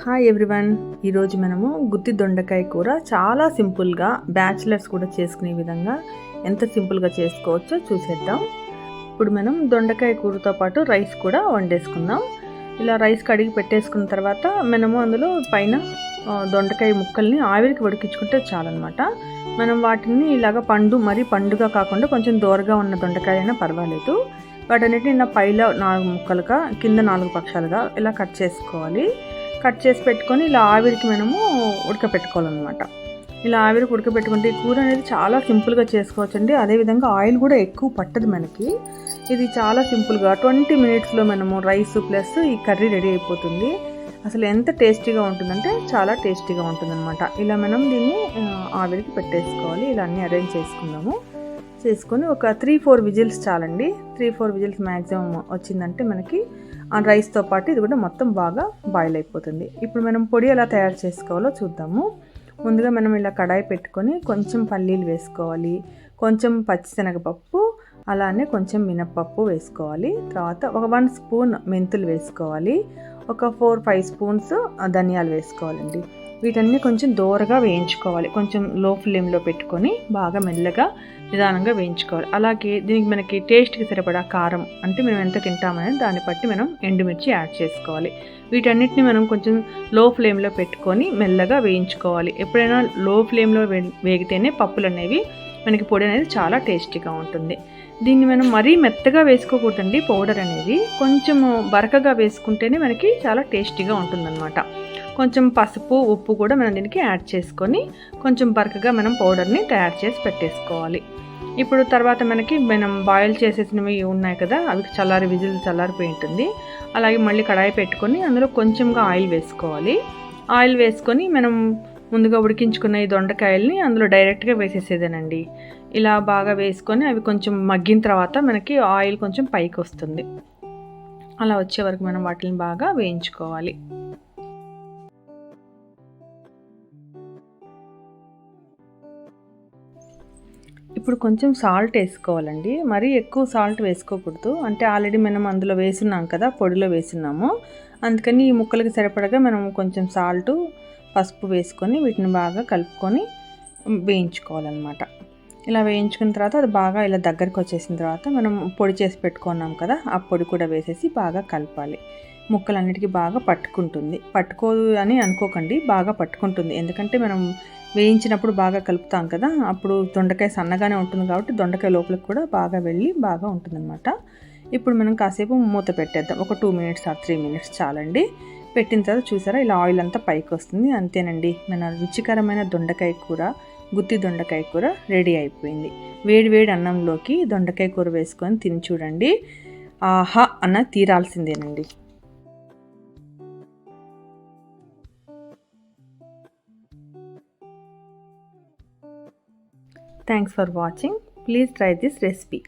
Hi everyone, ఈరోజు మనము గుత్తి దొండకాయ కూర చాలా సింపుల్గా బ్యాచిలర్స్ కూడా చేసుకునే విధంగా ఎంత సింపుల్గా చేసుకోవచ్చో చూసేద్దాం. ఇప్పుడు మనం దొండకాయ కూరతో పాటు రైస్ కూడా వండేసుకుందాం. ఇలా రైస్ కడిగి పెట్టేసుకున్న తర్వాత మనము అందులో పైన దొండకాయ ముక్కల్ని ఆవిరికి ఉడికించుకుంటే చాలన్నమాట. మనం వాటిని ఇలాగ మరీ పండుగా కాకుండా కొంచెం దూరగా ఉన్న దొండకాయ అయినా పర్వాలేదు. వాటన్నిటిని ఇలా పైలో 4 ముక్కలుగా కింద 4 పక్షాలుగా ఇలా కట్ చేసుకోవాలి. కట్ చేసి పెట్టుకొని ఇలా ఆవిరికి మనము ఉడకపెట్టుకోవాలన్నమాట. ఇలా ఆవిరికి ఉడకపెట్టుకుంటే ఈ కూర అనేది చాలా సింపుల్గా చేసుకోవచ్చండి. అదేవిధంగా ఆయిల్ కూడా ఎక్కువ పట్టదు మనకి. ఇది చాలా సింపుల్గా 20 మినిట్స్లో మనము రైస్ ప్లస్ ఈ కర్రీ రెడీ అయిపోతుంది. అసలు ఎంత టేస్టీగా ఉంటుందంటే చాలా టేస్టీగా ఉంటుందన్నమాట. ఇలా మనం దీన్ని ఆవిరికి పెట్టేసుకోవాలి. ఇలా అన్నీ అరేంజ్ చేసుకొని ఒక 3-4 విజిల్స్ చాలండి. 3-4 విజిల్స్ మ్యాక్సిమం వచ్చిందంటే మనకి ఆ రైస్తో పాటు ఇది కూడా మొత్తం బాగా బాయిల్ అయిపోతుంది. ఇప్పుడు మనం పొడి ఎలా తయారు చేసుకోవాలో చూద్దాము. ముందుగా మనం ఇలా కడాయి పెట్టుకొని కొంచెం పల్లీలు వేసుకోవాలి, కొంచెం పచ్చిశనగపప్పు, అలానే కొంచెం మినప్పప్పు వేసుకోవాలి. తర్వాత ఒక 1 స్పూన్ మెంతులు వేసుకోవాలి, ఒక 4-5 స్పూన్స్ ధనియాలు వేసుకోవాలండి. వీటన్నీ కొంచెం దూరగా వేయించుకోవాలి. కొంచెం లో ఫ్లేమ్లో పెట్టుకొని బాగా మెల్లగా నిదానంగా వేయించుకోవాలి. అలాగే దీనికి మనకి టేస్ట్కి సరిపడా కారం, అంటే మేము ఎంత తింటామని దాన్ని బట్టి మనం ఎండుమిర్చి యాడ్ చేసుకోవాలి. వీటన్నిటిని మనం కొంచెం లో ఫ్లేమ్లో పెట్టుకొని మెల్లగా వేయించుకోవాలి. ఎప్పుడైనా లో ఫ్లేమ్లో వేగితేనే పప్పులు అనేవి మనకి పొడి అనేది చాలా టేస్టీగా ఉంటుంది. దీన్ని మనం మరీ మెత్తగా వేసుకోకూడదండి. పౌడర్ అనేది కొంచెం బరకగా వేసుకుంటేనే మనకి చాలా టేస్టీగా ఉంటుందన్నమాట. కొంచెం పసుపు, ఉప్పు కూడా మనం దీనికి యాడ్ చేసుకొని కొంచెం బరకగా మనం పౌడర్ని తయారు చేసి పెట్టేసుకోవాలి. ఇప్పుడు తర్వాత మనం బాయిల్ చేసేసినవి ఉన్నాయి కదా, అవి విజిల్ చల్లారిపోయి ఉంటుంది. అలాగే మళ్ళీ కడాయి పెట్టుకొని అందులో కొంచెంగా ఆయిల్ వేసుకోవాలి. ఆయిల్ వేసుకొని మనం ముందుగా ఉడికించుకున్న ఈ దొండకాయల్ని అందులో డైరెక్ట్గా వేసేసేదేనండి. ఇలా బాగా వేసుకొని అవి కొంచెం మగ్గిన తర్వాత మనకి ఆయిల్ కొంచెం పైకి వస్తుంది. అలా వచ్చే వరకు మనం వాటిని బాగా వేయించుకోవాలి. ఇప్పుడు కొంచెం సాల్ట్ వేసుకోవాలండి. మరీ ఎక్కువ సాల్ట్ వేసుకోకూడదు. అంటే ఆల్రెడీ మనం అందులో వేసున్నాం కదా, పొడిలో వేసున్నాము. అందుకని ఈ ముక్కలకి సరిపడగా మనం కొంచెం సాల్టు, పసుపు వేసుకొని వీటిని బాగా కలుపుకొని వేయించుకోవాలన్నమాట. ఇలా వేయించుకున్న తర్వాత అది బాగా ఇలా దగ్గరికి వచ్చేసిన తర్వాత మనం పొడి చేసి పెట్టుకున్నాం కదా, ఆ పొడి కూడా వేసేసి బాగా కలపాలి. ముక్కలన్నిటికీ బాగా పట్టుకోదు అని అనుకోకండి, బాగా పట్టుకుంటుంది. ఎందుకంటే మనం వేయించినప్పుడు బాగా కలుపుతాం కదా, అప్పుడు దొండకాయ సన్నగానే ఉంటుంది కాబట్టి దొండకాయ లోపలికి కూడా బాగా వెళ్ళి బాగా ఉంటుందన్నమాట. ఇప్పుడు మనం కాసేపు మూత పెట్టేద్దాం. ఒక 2 మినిట్స్ ఆర్ 3 మినిట్స్ చాలండి. పెట్టిన తర్వాత చూసారా ఇలా ఆయిల్ అంతా పైకి వస్తుంది. అంతేనండి, మన రుచికరమైన దొండకాయ కూర, గుత్తి దొండకాయ కూర రెడీ అయిపోయింది. వేడి అన్నంలోకి దొండకాయ కూర వేసుకొని తిని చూడండి, ఆహా అన్న తీరాల్సిందేనండి. Thanks for watching. Please try this recipe.